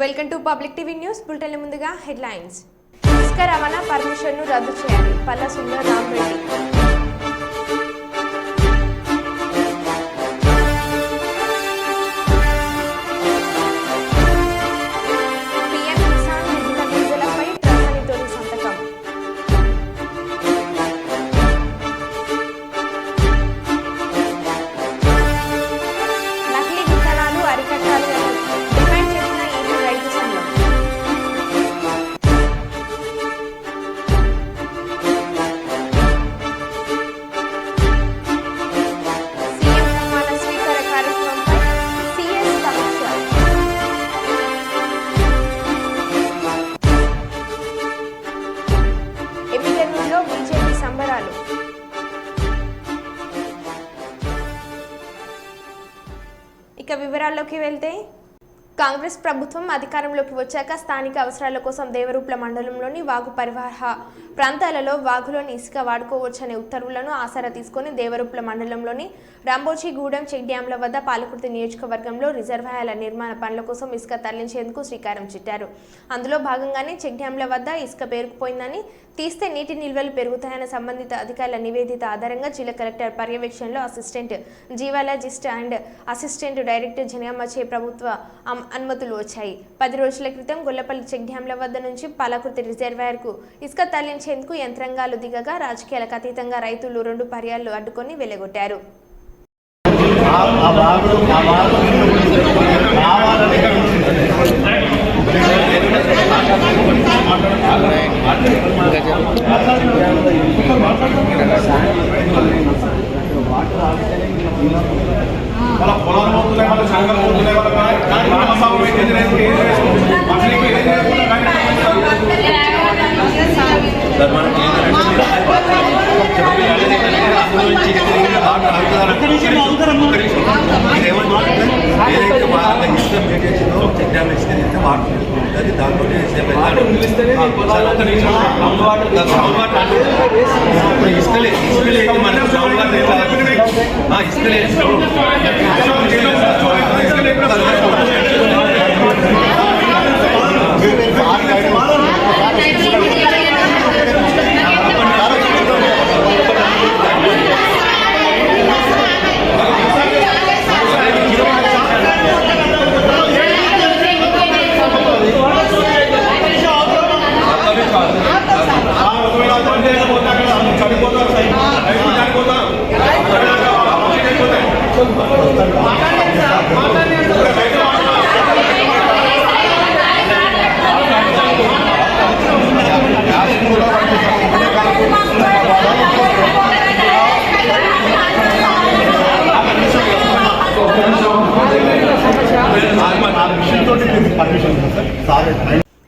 Welcome to public TV news bulletin ముందుగా headlines. ఇసుక రవాణా పర్మిషన్ను రద్దు చేయాలి. పల్లా సుందర్ రామరెడ్డి. పీఎం కిసాన్ నిధుల విడుదలపై ప్రధాని తొలి సంతకం. నకిలీ విత్తనాలు అరికట్టాలని డిమాండ్ చేసిన ఏపీ రైతు సంఘం. సీఎం ప్రమాణ స్వీకార కార్యక్రమంపై సీఎస్ సమీక్ష. ఎమ్మిగనూరులో బీజేపీ సంబరాలు. ఇక వివరాల్లోకి వెళ్తే, కాంగ్రెస్ ప్రభుత్వం అధికారంలోకి వచ్చాక స్థానిక అవసరాల కోసం దేవరూప్ల మండలంలోని వాగు పరివాహ ప్రాంతాలలో వాగులోని ఇసుక వాడుకోవచ్చనే ఉత్తర్వులను ఆసరా తీసుకుని దేవరూప్ల మండలంలోని రాంబోజీగూడెం చెక్ డ్యాంల వద్ద పాలకుర్తి నియోజకవర్గంలో రిజర్వాయర్ల నిర్మాణ పనుల కోసం ఇసుక తరలించేందుకు శ్రీకారం చుట్టారు. అందులో భాగంగానే చెక్ డ్యాంల వద్ద ఇసుక పేరుకుపోయిందని, తీస్తే నీటి నిల్వలు పెరుగుతాయన్న సంబంధిత అధికారుల నివేదిక ఆధారంగా జిల్లా కలెక్టర్ పర్యవేక్షణలో assistant geologist and assistant director జనగామచే ప్రభుత్వ అనుమతులు వచ్చాయి. 10 రోజుల క్రితం గొల్లపల్లి చెక్ డ్యాంల వద్ద నుంచి పాలకుర్తి రిజర్వాయర్కు ఇసుక తరలించేందుకు యంత్రాంగాలు దిగగా రాజకీయాలకు అతీతంగా రైతులు 2 పర్యాలు అడ్డుకొని వెళ్లగొట్టారు.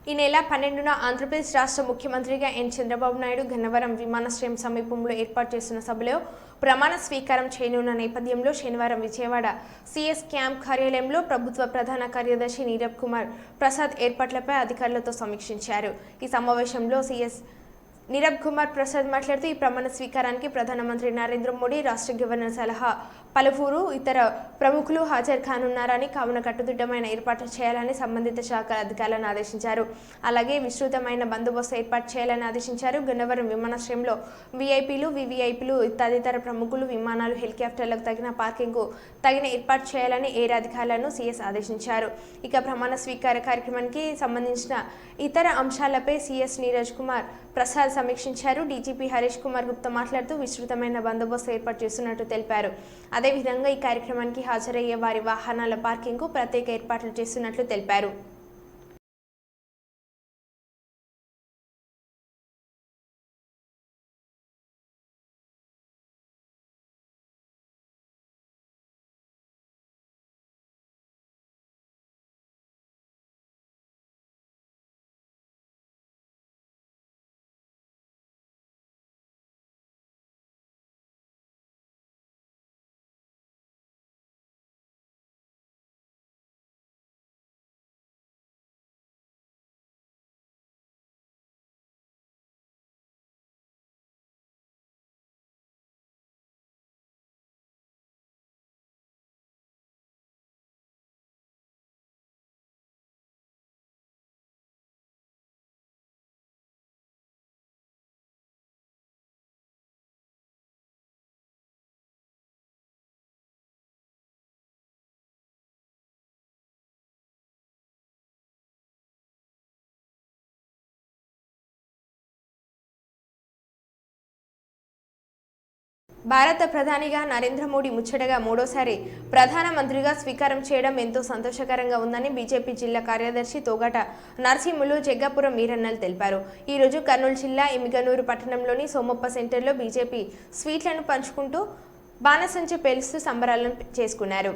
ఈ నెల 12న ఆంధ్రప్రదేశ్ రాష్ట్ర ముఖ్యమంత్రిగా ఎన్ చంద్రబాబు నాయుడు గన్నవరం విమానాశ్రయం సమీపంలో ఏర్పాటు చేస్తున్న సభలో ప్రమాణ స్వీకారం చేయనున్న నేపథ్యంలో శనివారం విజయవాడ సీఎస్ క్యాంప్ కార్యాలయంలో ప్రభుత్వ ప్రధాన కార్యదర్శి నీరబ్ కుమార్ ప్రసాద్ ఏర్పాట్లపై అధికారులతో సమీక్షించారు. ఈ సమావేశంలో సీఎస్ నీరబ్ కుమార్ ప్రసాద్ మాట్లాడుతూ, ఈ ప్రమాణ స్వీకారానికి ప్రధానమంత్రి నరేంద్ర మోడీ, రాష్ట్ర గవర్నర్ సలహా పలువురు ఇతర ప్రముఖులు హాజరు కానున్నారని, కావున కట్టుదిట్టమైన ఏర్పాట్లు చేయాలని సంబంధిత శాఖల అధికారులను ఆదేశించారు. అలాగే విస్తృతమైన బందోబస్తు ఏర్పాటు చేయాలని ఆదేశించారు. గన్నవరం విమానాశ్రయంలో వీఐపీలు, వివిఐపీలు తదితర ప్రముఖులు విమానాలు, హెలికాప్టర్లకు తగిన పార్కింగ్కు తగిన ఏర్పాటు చేయాలని ఎయిర్ అధికారులను సీఎస్ ఆదేశించారు. ఇక ప్రమాణ స్వీకార కార్యక్రమానికి సంబంధించిన ఇతర అంశాలపై సీఎస్ నీరజ్ కుమార్ ప్రసాద్ సమీక్షించారు. డీజీపీ హరీష్ కుమార్ గుప్తా మాట్లాడుతూ విస్తృతమైన బందోబస్తు ఏర్పాటు చేస్తున్నట్టు తెలిపారు. అదేవిధంగా ఈ కార్యక్రమానికి హాజరయ్యే వారి వాహనాల పార్కింగ్కు ప్రత్యేక ఏర్పాట్లు చేస్తున్నట్లు తెలిపారు. భారత ప్రధానిగా నరేంద్ర మోడీ ముచ్చటగా మూడోసారి ప్రధానమంత్రిగా స్వీకారం చేయడం ఎంతో సంతోషకరంగా ఉందని బీజేపీ జిల్లా కార్యదర్శి తోగట నరసింహులు జగ్గాపురం వీరన్నలు తెలిపారు. ఈ రోజు కర్నూలు జిల్లా ఎమ్మిగనూరు పట్టణంలోని సోమప్ప సెంటర్లో బీజేపీ స్వీట్లను పంచుకుంటూ బాణసంచ పేలుస్తూ సంబరాలను చేసుకున్నారు.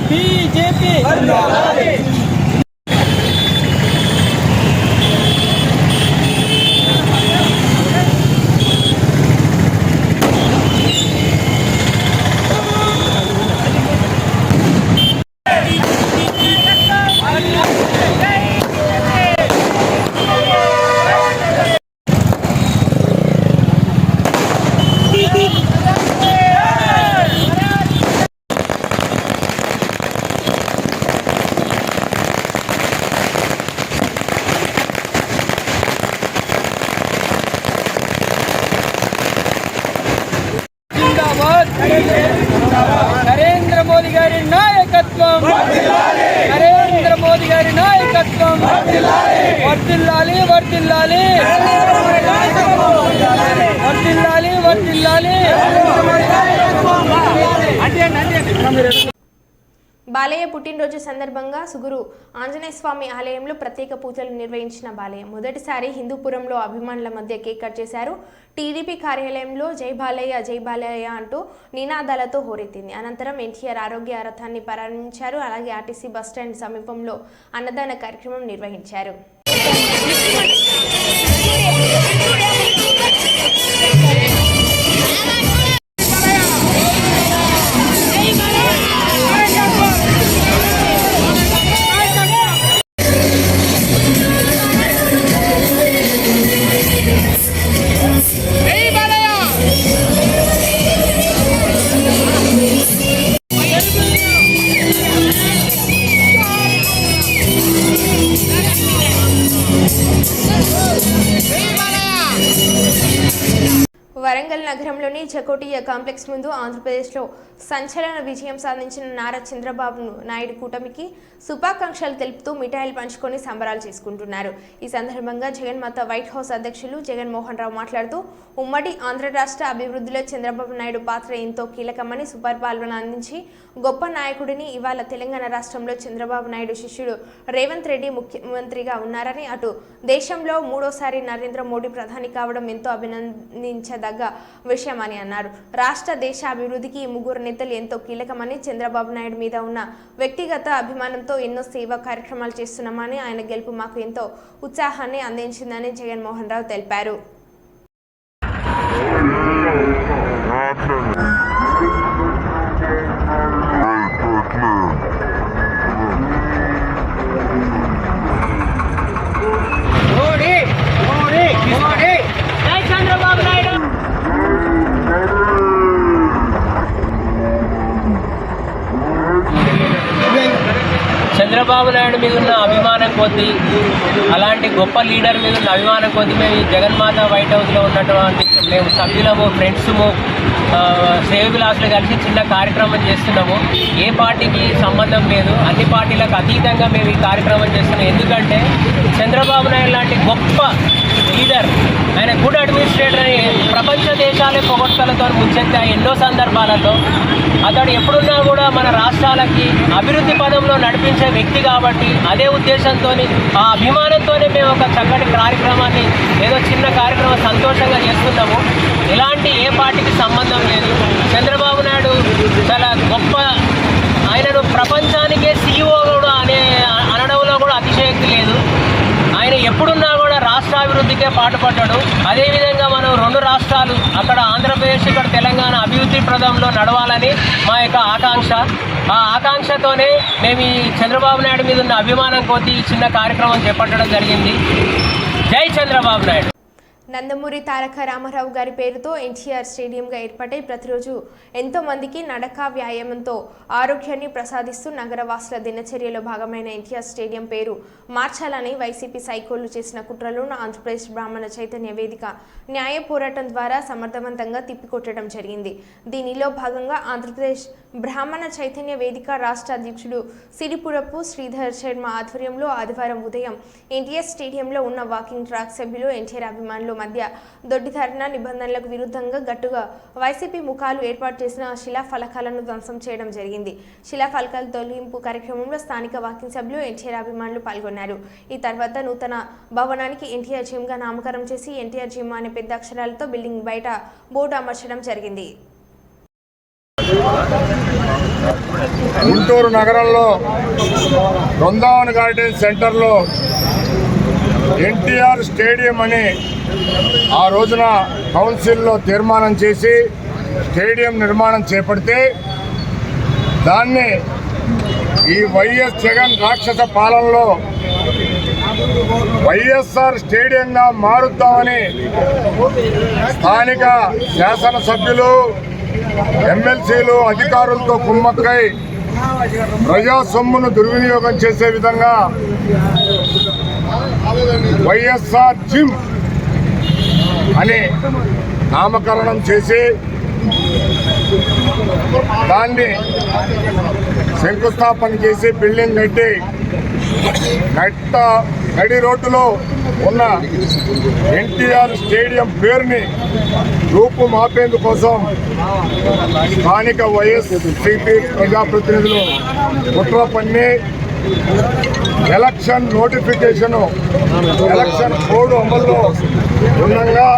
बीजेपी నరేంద్ర మోదీ గారి నాయకత్వం, నరేంద్ర మోదీ గారి నాయకత్వం వర్ధిల్లాలి వర్ధిల్లాలి వర్ధిల్లాలి వర్ధిల్లాలి. బాలయ్య పుట్టినరోజు సందర్భంగా సుగురు ఆంజనేయ స్వామి ఆలయంలో ప్రత్యేక పూజలు నిర్వహించిన బాలయ్య మొదటిసారి హిందూపురంలో అభిమానుల మధ్య కేక్ కట్ చేశారు. టీడీపీ కార్యాలయంలో జై బాలయ్య అంటూ నినాదాలతో హోరెత్తింది. అనంతరం ఎన్టీఆర్ ఆరోగ్య రథాన్ని ప్రారంభించారు. అలాగే ఆర్టీసీ బస్టాండ్ సమీపంలో అన్నదాన కార్యక్రమం నిర్వహించారు. వరంగల్ నగరంలోని చకోటియా కాంప్లెక్స్ ముందు ఆంధ్రప్రదేశ్లో సంచలన విజయం సాధించిన నారా చంద్రబాబు నాయుడు కూటమికి శుభాకాంక్షలు తెలుపుతూ మిఠాయిలు పంచుకొని సంబరాలు చేసుకుంటున్నారు. ఈ సందర్భంగా జగన్మాత వైట్ హౌస్ అధ్యక్షులు జగన్మోహన్ రావు మాట్లాడుతూ ఉమ్మడి ఆంధ్ర రాష్ట్ర అభివృద్ధిలో చంద్రబాబు నాయుడు పాత్ర ఎంతో కీలకమని, సుపరిపాలన అందించి గొప్ప నాయకుడిని, ఇవాళ తెలంగాణ రాష్ట్రంలో చంద్రబాబు నాయుడు శిష్యుడు రేవంత్ రెడ్డి ముఖ్యమంత్రిగా ఉన్నారని, అటు దేశంలో మూడోసారి నరేంద్ర మోడీ ప్రధాని కావడం ఎంతో అభినందించదగ్గ విషయమని అన్నారు. రాష్ట్ర దేశ అభివృద్ధికి ఈ ముగ్గురు నేతలు ఎంతో కీలకమని, చంద్రబాబు నాయుడు మీద ఉన్న వ్యక్తిగత అభిమానంతో ఎన్నో సేవా కార్యక్రమాలు చేస్తున్నామని, ఆయన గెలుపు మాకు ఎంతో ఉత్సాహాన్ని అందించిందని జగన్మోహన్ రావు తెలిపారు. చంద్రబాబు నాయుడు మీద ఉన్న అభిమానం కొద్దీ, అలాంటి గొప్ప లీడర్ మీద ఉన్న అభిమానం కొద్దీ మేము ఈ జగన్మాత వైట్ హౌస్లో ఉన్నటువంటి మేము సభ్యులము, ఫ్రెండ్స్ము, సేవకులాసులు కలిసి చిన్న కార్యక్రమం చేస్తున్నాము. ఏ పార్టీకి సంబంధం లేదు, అన్ని పార్టీలకు అతీతంగా మేము ఈ కార్యక్రమం చేస్తున్నాం. ఎందుకంటే చంద్రబాబు నాయుడు లాంటి గొప్ప లీడర్, ఆయన గుడ్ అడ్మినిస్ట్రేటర్ అని ప్రపంచ దేశాలే పొగడ్తలతో ముంచెత్తా ఎన్నో సందర్భాలలో. అతడు ఎప్పుడున్నా కూడా మన రాష్ట్రాలకి అభివృద్ధి పదంలో నడిపించే వ్యక్తి కాబట్టి అదే ఉద్దేశంతో, ఆ అభిమానంతోనే మేము ఒక చక్కటి కార్యక్రమాన్ని, ఏదో చిన్న కార్యక్రమం సంతోషంగా చేస్తున్నాము. ఇలాంటి ఏ పార్టీకి సంబంధం లేదు. చంద్రబాబు నాయుడు చాలా గొప్ప, ఆయనను ప్రపంచానికే CEO కూడా అనడంలో కూడా అతిశయోక్తి లేదు. ఆయన ఎప్పుడున్నా కూడా రాష్ట్ర అభివృద్ధికి అభివృద్ధికే పాటుపడ్డాడు. అదేవిధంగా మనం 2 రాష్ట్రాలు, అక్కడ ఆంధ్రప్రదేశ్, ఇక్కడ తెలంగాణ అభివృద్ధి ప్రదంలో నడవాలని మా యొక్క ఆకాంక్ష. ఆ ఆకాంక్షతోనే మేము ఈ చంద్రబాబు నాయుడు మీద ఉన్న అభిమానం కొద్దీ ఈ చిన్న కార్యక్రమం చేపట్టడం జరిగింది. జై చంద్రబాబు నాయుడు. నందమూరి తారక రామారావు గారి పేరుతో ఎన్టీఆర్ స్టేడియంగా ఏర్పాటై ప్రతిరోజు ఎంతో మందికి నడక వ్యాయామంతో ఆరోగ్యాన్ని ప్రసాదిస్తూ నగరవాసుల దినచర్యలో భాగమైన ఎన్టీఆర్ స్టేడియం పేరు మార్చాలని వైసీపీ సైకోలు చేసిన కుట్రలను ఆంధ్రప్రదేశ్ బ్రాహ్మణ చైతన్య వేదిక న్యాయ పోరాటం ద్వారా సమర్థవంతంగా తిప్పికొట్టడం జరిగింది. దీనిలో భాగంగా ఆంధ్రప్రదేశ్ బ్రాహ్మణ చైతన్య వేదిక రాష్ట్ర అధ్యక్షుడు సిరిపురపు శ్రీధర్ శర్మ ఆధ్వర్యంలో ఆదివారం ఉదయం ఎన్టీఆర్ స్టేడియంలో ఉన్న వాకింగ్ ట్రాక్ సభ్యులు ఎన్టీఆర్ అభిమానులు మధ్య దొడ్డిధరణ నిబంధనలకు విరుద్ధంగా గట్టుగా వైసీపీ ముఖాలు ఏర్పాటు చేసిన శిలాఫలకాలను ధ్వంసం చేయడం జరిగింది. శిలాఫలకాల తొలగింపు కార్యక్రమంలో స్థానిక వాకింగ్ సభ్యులు ఎన్టీఆర్ అభిమానులు పాల్గొన్నారు. ఈ తర్వాత నూతన భవనానికి ఎన్టీఆర్ జిమ్ గా నామకరణం చేసి ఎన్టీఆర్ జిమ్ అనే పెద్ద అక్షరాలతో బిల్డింగ్ బయట బోర్డు అమర్చడం జరిగింది. గుంటూరు నగరంలో బృందావన్ గార్డెన్ సెంటర్లో ఎన్టీఆర్ స్టేడియం అని ఆ రోజున కౌన్సిల్లో తీర్మానం చేసి స్టేడియం నిర్మాణం చేపడితే దాన్ని ఈ వైఎస్ జగన్ రాక్షస పాలనలో వైఎస్ఆర్ స్టేడియంగా మారుద్దామని స్థానిక శాసనసభ్యులు, ఎమ్మెల్సీలు, అధికారులతో కుమ్మక్కై ప్రజా సొమ్మును దుర్వినియోగం చేసే విధంగా వైఎస్ఆర్ జిమ్ అని నామకరణం చేసి దాన్ని శంకుస్థాపన చేసి బిల్డింగ్ కట్టి నడి రోడ్డులో ఉన్న ఎన్టీఆర్ స్టేడియం పేరుని రూపుమాపేందుకోసం స్థానిక వైఎస్సీపీ ప్రజాప్రతినిధులు కుట్ర పన్ని ఎలక్షన్ నోటిఫికేషను, ఎలక్షన్ కోడ్ అమల్లో ఉండగా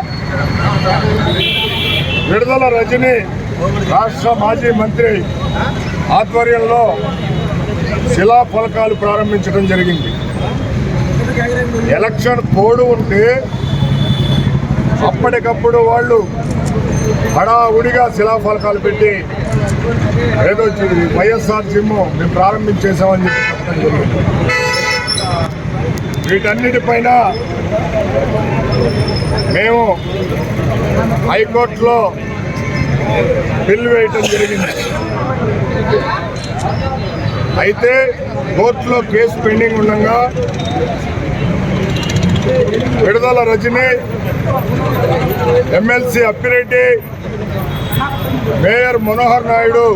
విడుదల రజని రాష్ట్ర మాజీ మంత్రి ఆధ్వర్యంలో శిలాఫలకాలు ప్రారంభించడం జరిగింది. ఎలక్షన్ కోడ్ ఉంటే అప్పటికప్పుడు వాళ్ళు హడావుడిగా శిలాఫలకాలు పెట్టి ఏదో వైఎస్ఆర్ జిమ్ మేము ప్రారంభించేసామని చెప్పి చెప్పడం జరిగింది. వీటన్నిటిపైన మేము హైకోర్టులో బిల్లు వేయటం జరిగింది. అయితే కోర్టులో కేసు పెండింగ్ ఉండగా విడుదల Rajini, MLC Appireddy, mayor Manohar Naidu,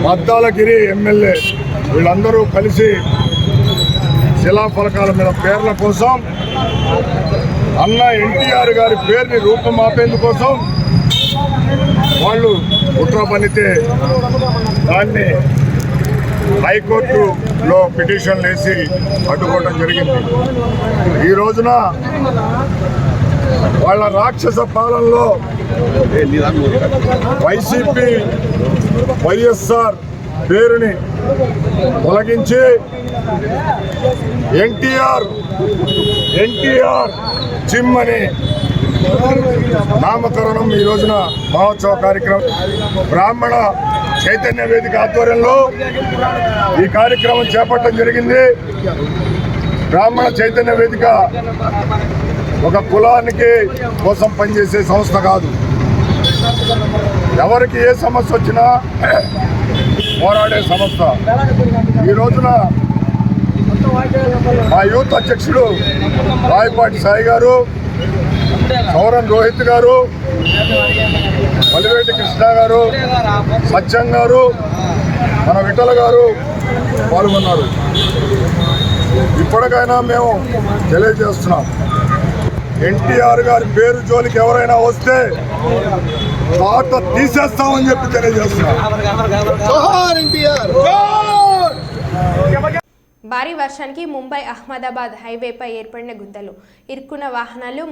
Maddalagiri MLA వీళ్ళందరూ కలిసి శిలాఫలకాల మీద పేర్ల కోసం, అన్న ఎన్టీఆర్ గారి పేరుని రూపుమాపేందుకోసం వాళ్ళు కుట్ర పన్నితే దాన్ని హైకోర్టులో పిటిషన్లు వేసి అడ్డుకోవడం జరిగింది. ఈ రోజున వాళ్ళ రాక్షస పాలనలో వైసీపీ వైఎస్ఆర్ పేరుని తొలగించి ఎన్టీఆర్ జిమ్ అని నామకరణం ఈ రోజున మహోత్సవ కార్యక్రమం బ్రాహ్మణ చైతన్య వేదిక ఆధ్వర్యంలో ఈ కార్యక్రమం చేపట్టడం జరిగింది. బ్రాహ్మణ చైతన్య వేదిక ఒక కులానికి కోసం పనిచేసే సంస్థ కాదు. ఎవరికి ఏ సమస్య వచ్చినా పోరాడే సంస్థ. ఈ రోజున మా యూత్ అధ్యక్షుడు రాయపాటి సాయి గారు, సౌరన్ రోహిత్ గారు, మలివేటి కృష్ణ గారు, సత్యం గారు, మన విఠల గారు పాల్గొన్నారు. ఇప్పటికైనా మేము తెలియజేస్తున్నాం, ఎన్టీఆర్ గారి పేరు జోలికి ఎవరైనా వస్తే తాట తీసేస్తామని చెప్పి తెలియజేస్తున్నాం. భారీ వర్షానికి ముంబై అహ్మదాబాద్ హైవేపై ఏర్పడిన గుంతలు, ఇరుక్కున్న వాహనాలు.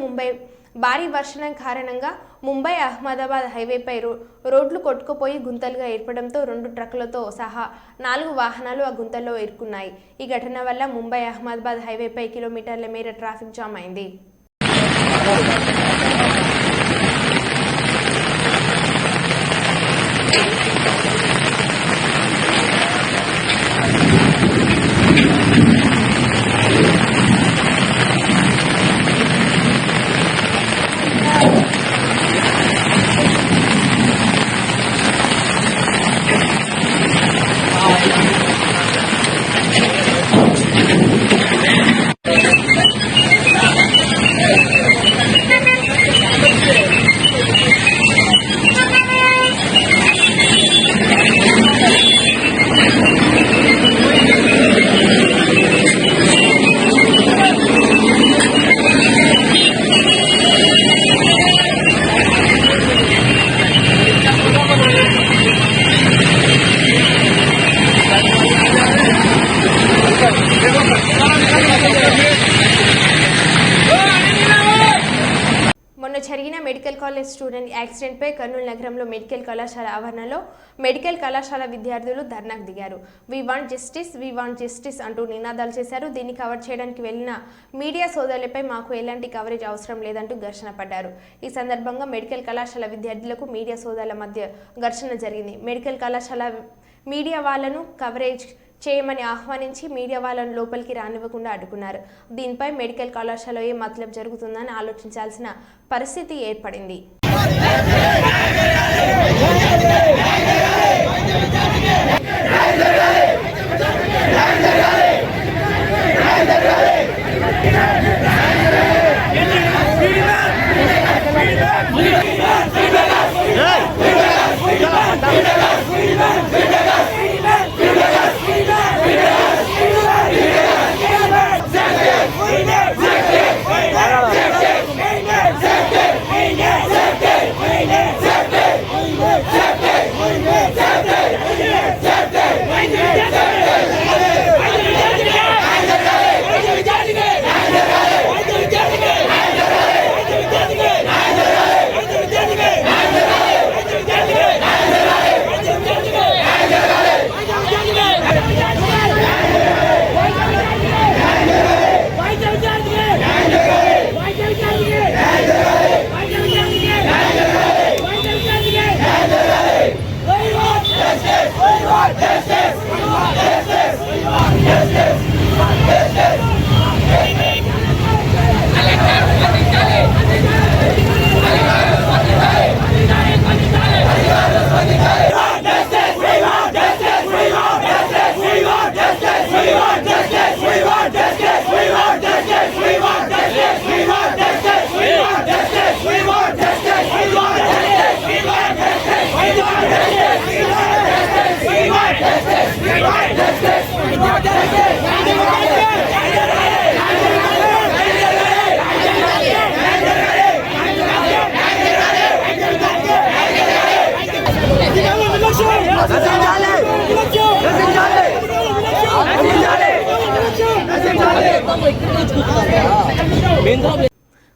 భారీ వర్షం కారణంగా ముంబై అహ్మదాబాద్ హైవేపై రోడ్లు కొట్టుకుపోయి గుంతలుగా ఏర్పడంతో 2 ట్రక్కులతో సహా 4 వాహనాలు ఆ గుంతల్లో ఇరుక్కున్నాయి. ఈ ఘటన వల్ల ముంబై అహ్మదాబాద్ హైవేపై కిలోమీటర్ల మేర ట్రాఫిక్ జామ్ అయింది. మొన్న జరిగిన మెడికల్ కాలేజ్ స్టూడెంట్ యాక్సిడెంట్పై కర్నూలు నగరంలో మెడికల్ కళాశాల ఆవరణలో మెడికల్ కళాశాల విద్యార్థులు ధర్నాకు దిగారు. వి వాంట్ జస్టిస్ అంటూ నినాదాలు చేశారు. దీన్ని కవర్ చేయడానికి వెళ్లిన మీడియా సోదరులపై మాకు ఎలాంటి కవరేజ్ అవసరం లేదంటూ ఘర్షణ పడ్డారు. ఈ సందర్భంగా మెడికల్ కళాశాల విద్యార్థులకు మీడియా సోదరుల మధ్య ఘర్షణ జరిగింది. మెడికల్ కళాశాల మీడియా వాళ్లను కవరేజ్ చేయమని ఆహ్వానించి మీడియా వాళ్ళను లోపలికి రానివ్వకుండా అడ్డుకున్నారు. దీనిపై మెడికల్ కళాశాలలో ఏ మతలబ్ జరుగుతుందని ఆలోచించాల్సిన పరిస్థితి ఏర్పడింది.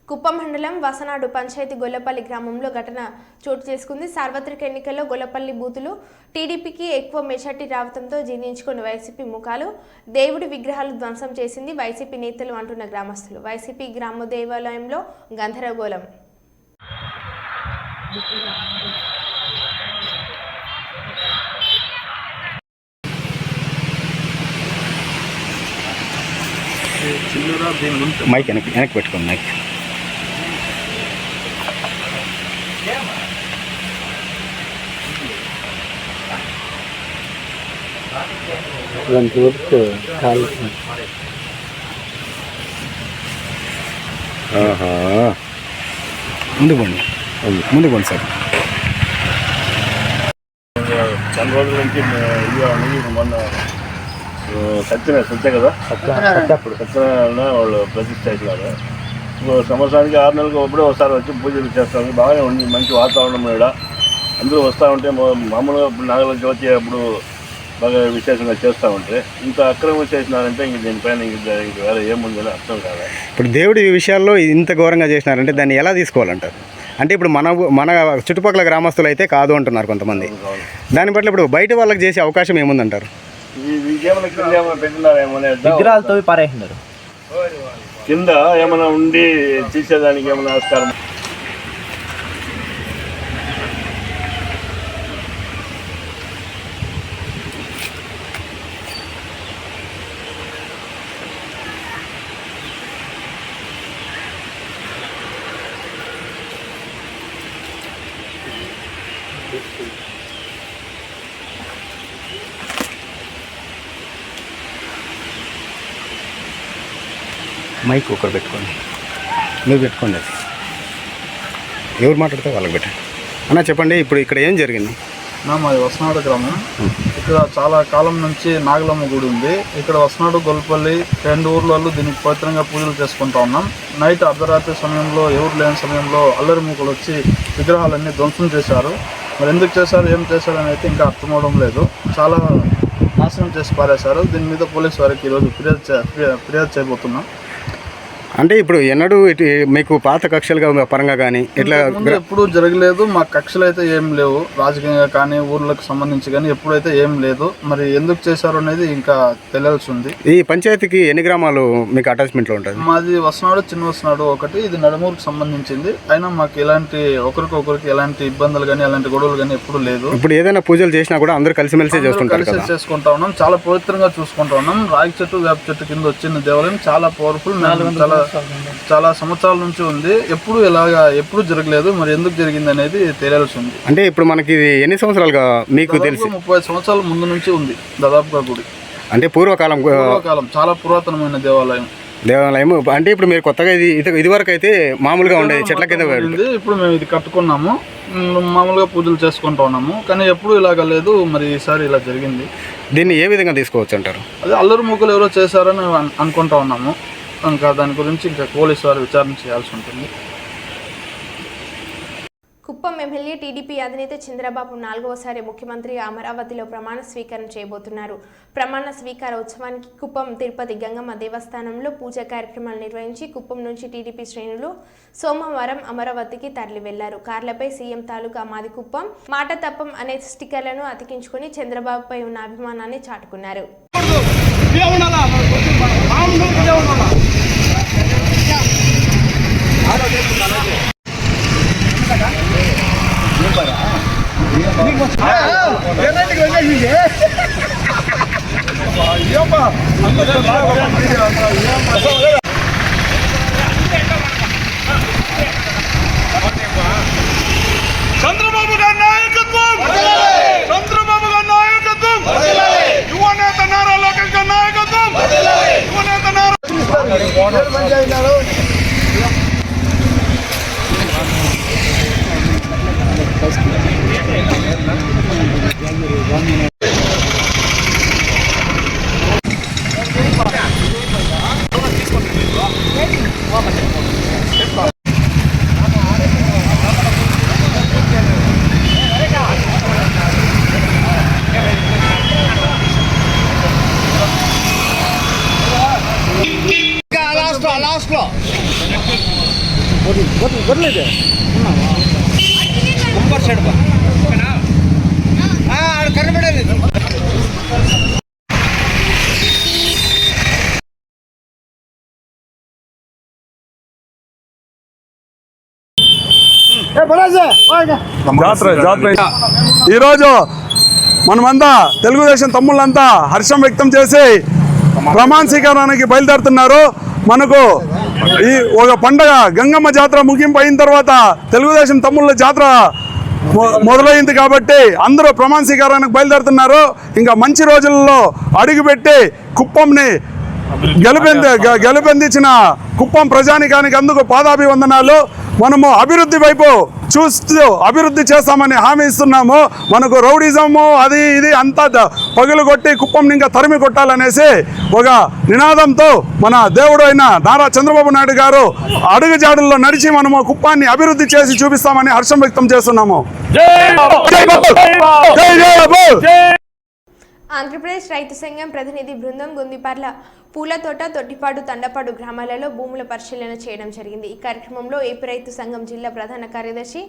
కుప్పం మండలం వసనాడు పంచాయతీ గొల్లపల్లి గ్రామంలో ఘటన చోటు చేసుకుంది. సార్వత్రిక ఎన్నికల్లో గొల్లపల్లి బూతులు టీడీపీకి ఎక్కువ మెజార్టీ రావడంతో జీర్ణించుకున్న వైసీపీ ముఖాలు దేవుడి విగ్రహాలు ధ్వంసం చేసింది వైసీపీ నేతలు అంటున్న గ్రామస్తులు. వైసీపీ గ్రామ దేవాలయంలో గందరగోళం. మైక్ వెనక్కి పెట్టుకోండి. మైక్ ముందు పోండి సార్. చాలా రోజుల నుంచి మొన్న సత్యమే కదా సత్యనారాయణ వాళ్ళు ప్రతిష్ఠ చేసినారు. సంవత్సరానికి 6 నెలలకు ఒకప్పుడే ఒకసారి వచ్చి పూజలు చేస్తాము. బాగానే ఉంది, మంచి వాతావరణం ఇక్కడ. అందరూ వస్తూ ఉంటే మామూలుగా ఇప్పుడు నాగల జ్యోతి అప్పుడు బాగా విశేషంగా చేస్తూ ఉంటే ఇంత అక్రమం చేసినారంటే ఇంక దీనిపైన ఇంక వేరే ఏముందని అర్థం కాదు. ఇప్పుడు దేవుడి విషయాల్లో ఇంత ఘోరంగా చేసినారంటే దాన్ని ఎలా తీసుకోవాలంటారు? అంటే ఇప్పుడు మన చుట్టుపక్కల గ్రామస్తులు అయితే కాదు అంటున్నారు కొంతమంది. దాన్ని బట్టి ఇప్పుడు బయట వాళ్ళకి చేసే అవకాశం ఏముందంటారు? విగ్రహాలతో పారేసినారు. కింద ఏమైనా ఉండి తీసేదానికి ఏమైనా ఆస్కారం? మైక్ ఒకరు పెట్టుకోండి, మీరు పెట్టుకోండి, ఎవరు మాట్లాడితే వాళ్ళకి పెట్టండి. అన్న చెప్పండి, ఇప్పుడు ఇక్కడ ఏం జరిగింది? మాది వసనాడు గ్రామం. ఇక్కడ చాలా కాలం నుంచి నాగలమ్మ గుడి ఉంది. ఇక్కడ వసనాడు, గొల్లపల్లి 2 ఊర్లలో దీనికి పవిత్రంగా పూజలు చేసుకుంటా ఉన్నాం. నైట్ అర్ధరాత్రి సమయంలో, ఎవరు లేని సమయంలో అల్లరి మూకలు వచ్చి విగ్రహాలన్నీ ధ్వంసం చేశారు. మరి ఎందుకు చేశారు, ఏం చేశారు అని అయితే ఇంకా అర్థమవడం లేదు. చాలా నాశనం చేసి పారేశారు. దీని మీద పోలీసు వారికి ఈరోజు ఫిర్యాదు చేయబోతున్నాం. అంటే ఇప్పుడు ఎన్నడూ మీకు పాత కక్షలుగా పరంగా కానీ ఇట్లా ఎప్పుడు జరగలేదు. మా కక్షలు అయితే ఏం లేవు, రాజకీయంగా కానీ ఊర్లకు సంబంధించి కానీ ఎప్పుడైతే ఏం లేదు. మరి ఎందుకు చేశారు అనేది ఇంకా తెలియాల్సి ఉంది. ఈ పంచాయతీకి ఎన్ని గ్రామాలు మీకు అటాచ్మెంట్లో ఉంటుంది? మాది వసనాడు, చిన్న వసనాడు ఒకటి, ఇది నడుమూరుకు సంబంధించింది. అయినా మాకు ఎలాంటి ఒకరికి ఎలాంటి ఇబ్బందులు కానీ ఎలాంటి గొడవలు కానీ ఎప్పుడు లేదు. ఇప్పుడు ఏదైనా పూజలు చేసినా కూడా అందరూ కలిసిమెలిసి చేసుకుంటా ఉన్నాం. చాలా పవిత్రంగా చూసుకుంటా ఉన్నాం. రాగి చెట్టు, వేప చెట్టు కింద వచ్చిన దేవాలయం చాలా పవర్ఫుల్. చాలా సంవత్సరాల నుంచి ఉంది. ఎప్పుడు జరగలేదు. మరి ఎందుకు జరిగింది అనేది తెలియాల్సి ఉంది. అంటే ఇప్పుడు మనకి ఎన్ని సంవత్సరాలుగా మీకు తెలిసి? 30 సంవత్సరాల ముందు నుంచి ఉంది దాదాపుగా గుడి. అంటే పూర్వకాలం చాలా పురాతనమైన దేవాలయం. అంటే ఇప్పుడు మీరు కొత్తగా ఇది వరకు అయితే మామూలుగా ఉండేది చెట్ల కింద. ఇప్పుడు మేము ఇది కట్టుకున్నాము, మామూలుగా పూజలు చేసుకుంటా ఉన్నాము. కానీ ఎప్పుడు ఇలాగ లేదు. మరి ఈసారి ఇలా జరిగింది. దీన్ని ఏ విధంగా తీసుకోవచ్చు అంటారు? అదే అల్లరి మూకలు ఎవరో చేశారని అనుకుంటా ఉన్నాము. ఇంకా దాని గురించి ఇంకా పోలీసు వారు విచారణ చేయాల్సి ఉంటుంది. కుప్పం ఎమ్మెల్యే టీడీపీ అధినేత చంద్రబాబు 4వసారి ముఖ్యమంత్రిగా అమరావతిలో ప్రమాణ స్వీకారం చేయబోతున్నారు. ప్రమాణ స్వీకార ఉత్సవానికి కుప్పం తిరుపతి గంగమ్మ దేవస్థానంలో పూజా కార్యక్రమాలు నిర్వహించి కుప్పం నుంచి టీడీపీ శ్రేణులు సోమవారం అమరావతికి తరలి వెళ్లారు. కార్లపై సీఎం తాలూకా మాది కుప్పం, మాట తప్పం అనే స్టిక్కర్లను అతికించుకుని చంద్రబాబుపై ఉన్న అభిమానాన్ని చాటుకున్నారు. చంద్రబాబు గారి నాయకత్వం, చంద్రబాబు గారి నాయకత్వం, యువనేత నారా లోకేష్ గారి నాయకత్వం, యువనేత నారా ఈరోజు మనమంతా తెలుగుదేశం తమ్ముళ్ళంతా హర్షం వ్యక్తం చేసి ప్రమాణ స్వీకారానికి బయలుదేరుతున్నారు. మనకు ఈ ఒక పండగ గంగమ్మ జాతర ముగింపు అయిన తర్వాత తెలుగుదేశం తమ్ముళ్ళ జాతర మొదలైంది కాబట్టి అందరూ ప్రమాణ స్వీకారానికి బయలుదేరుతున్నారు. ఇంకా మంచి రోజుల్లో అడుగుపెట్టి కుప్పంని గెలుపొందించిన కుప్పం ప్రజానికానికి అందుకు పాదాభివందనాలు. మనము అభివృద్ధి వైపు చూస్తూ అభివృద్ధి చేస్తామని హామీ ఇస్తున్నాము. మనకు రౌడిజము అది ఇది అంతా పగులు కొట్టి కుప్పం ఇంకా తరిమి కొట్టాలనేసి ఒక నినాదంతో మన దేవుడు అయిన నారా చంద్రబాబు నాయుడు గారు అడుగుజాడుల్లో నడిచి మనము కుప్పాన్ని అభివృద్ధి చేసి చూపిస్తామని హర్షం వ్యక్తం చేస్తున్నాము. ఆంధ్రప్రదేశ్ రైతు సంఘం ప్రతినిధి బృందం గుందిపర్ల పూలతోట తొట్టిపాడు తండపాడు గ్రామాలలో భూముల పరిశీలన చేయడం జరిగింది. ఈ కార్యక్రమంలో ఏపీ రైతు సంఘం జిల్లా ప్రధాన కార్యదర్శి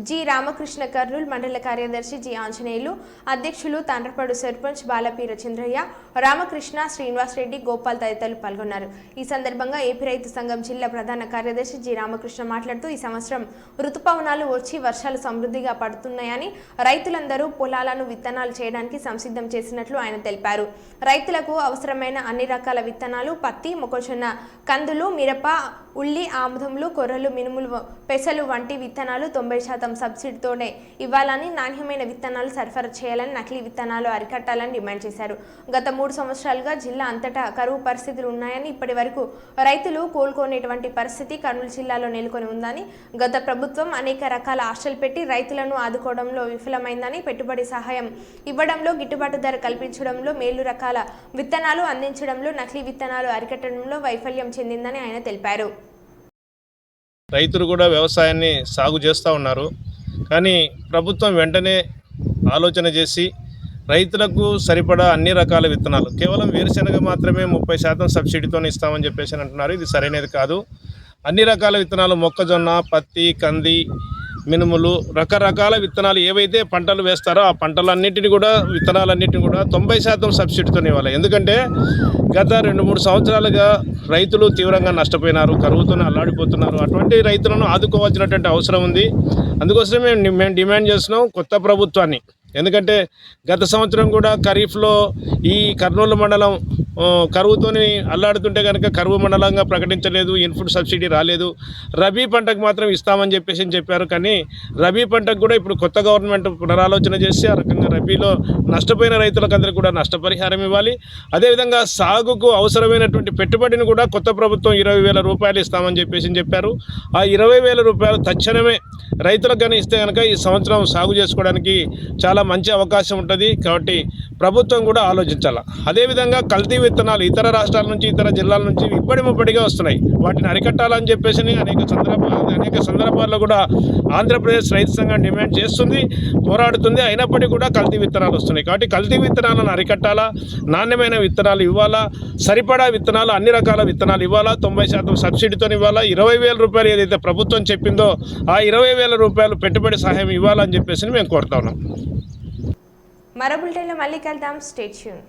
జి రామకృష్ణ కర్నూలు, మండల కార్యదర్శి జి ఆంజనేయులు, అధ్యక్షులు తండ్రపాడు సర్పంచ్ బాలపీర చంద్రయ్య, రామకృష్ణ, శ్రీనివాస్ రెడ్డి, గోపాల్ తదితరులు పాల్గొన్నారు. ఈ సందర్భంగా ఏపీ రైతు సంఘం జిల్లా ప్రధాన కార్యదర్శి జి రామకృష్ణ మాట్లాడుతూ ఈ సంవత్సరం ఋతుపవనాలు వచ్చి వర్షాలు సమృద్ధిగా పడుతున్నాయని రైతులందరూ పొలాలను విత్తనాలు చేయడానికి సంసిద్ధం చేసినట్లు ఆయన తెలిపారు. రైతులకు అవసరమైన అన్ని రకాల విత్తనాలు పత్తి, మొక్కజొన్న, కందులు, మిరప, ఉల్లి, ఆముదములు, కొర్రలు, మినుములు, పెసలు వంటి విత్తనాలు 90% సబ్సిడీతోనే ఇవ్వాలని, నాణ్యమైన విత్తనాలు సరఫరా చేయాలని, నకిలీ విత్తనాలు అరికట్టాలని డిమాండ్ చేశారు. గత 3 సంవత్సరాలుగా జిల్లా అంతటా కరువు పరిస్థితులు ఉన్నాయని, ఇప్పటి వరకు రైతులు కోలుకునేటువంటి పరిస్థితి కర్నూలు జిల్లాలో నెలకొని ఉందని, గత ప్రభుత్వం అనేక రకాల ఆశలు పెట్టి రైతులను ఆదుకోవడంలో విఫలమైందని, పెట్టుబడి సహాయం ఇవ్వడంలో, గిట్టుబాటు ధర కల్పించడంలో, మేలు రకాల విత్తనాలు అందించడంలో, నకిలీ విత్తనాలు అరికట్టడంలో వైఫల్యం చెందిందని ఆయన తెలిపారు. రైతులు కూడా వ్యవసాయాన్ని సాగు చేస్తూ ఉన్నారు. కానీ ప్రభుత్వం వెంటనే ఆలోచన చేసి రైతులకు సరిపడా అన్ని రకాల విత్తనాలు, కేవలం వేరుశెనగ మాత్రమే 30% సబ్సిడీతో ఇస్తామని చెప్పేసి అంటున్నారు. ఇది సరైనది కాదు. అన్ని రకాల విత్తనాలు మొక్కజొన్న, పత్తి, కంది, మినుములు, రకరకాల విత్తనాలు ఏవైతే పంటలు వేస్తారో ఆ పంటలన్నింటినీ కూడా విత్తనాలన్నింటినీ కూడా 90% సబ్సిడీతో ఇవ్వాలి. ఎందుకంటే గత 2-3 సంవత్సరాలుగా రైతులు తీవ్రంగా నష్టపోయినారు, కరువుతో అల్లాడిపోతున్నారు. అటువంటి రైతులను ఆదుకోవాల్సినటువంటి అవసరం ఉంది. అందుకోసమే మేము డిమాండ్ చేస్తున్నాం కొత్త ప్రభుత్వాన్ని. ఎందుకంటే గత సంవత్సరం కూడా ఖరీఫ్లో ఈ కర్నూలు మండలం కరువుతోని అల్లాడుతుంటే కనుక కరువు మండలంగా ప్రకటించలేదు, ఇన్పుట్ సబ్సిడీ రాలేదు. రబీ పంటకు మాత్రం ఇస్తామని చెప్పారు. కానీ రబీ పంటకు కూడా ఇప్పుడు కొత్త గవర్నమెంట్ పునరాలోచన చేసి ఆ రకంగా రబీలో నష్టపోయిన రైతులకందరికీ కూడా నష్టపరిహారం ఇవ్వాలి. అదేవిధంగా సాగుకు అవసరమైనటువంటి పెట్టుబడిని కూడా కొత్త ప్రభుత్వం 20,000 రూపాయలు ఇస్తామని చెప్పారు. ఆ 20,000 రూపాయలు తక్షణమే రైతులకు కానీ ఇస్తే కనుక ఈ సంవత్సరం సాగు చేసుకోవడానికి చాలా మంచి అవకాశం ఉంటుంది. కాబట్టి ప్రభుత్వం కూడా ఆలోచించాలి. అదేవిధంగా కల్తీ విత్తనాలు ఇతర రాష్ట్రాల నుంచి, ఇతర జిల్లాల నుంచి ఇప్పటిముప్పటిగా వస్తున్నాయి. వాటిని అరికట్టాలని చెప్పేసి అనేక సందర్భాల్లో కూడా ఆంధ్రప్రదేశ్ రైతు సంఘం డిమాండ్ చేస్తుంది, పోరాడుతుంది. అయినప్పటికీ కూడా కల్తీ విత్తనాలు వస్తున్నాయి. కాబట్టి కల్తీ విత్తనాలను అరికట్టాలా, నాణ్యమైన విత్తనాలు ఇవ్వాలా, సరిపడా విత్తనాలు, అన్ని రకాల విత్తనాలు ఇవ్వాలా, 90% సబ్సిడీతో ఇవ్వాలా. 20,000 రూపాయలు ఏదైతే ప్రభుత్వం చెప్పిందో ఆ 20,000 రూపాయలు పెట్టుబడి సహాయం ఇవ్వాలని చెప్పేసి మేము కోరుతా ఉన్నాం. మరో బులెటిన్లో మళ్ళీ కలుద్దాం. Stay tune.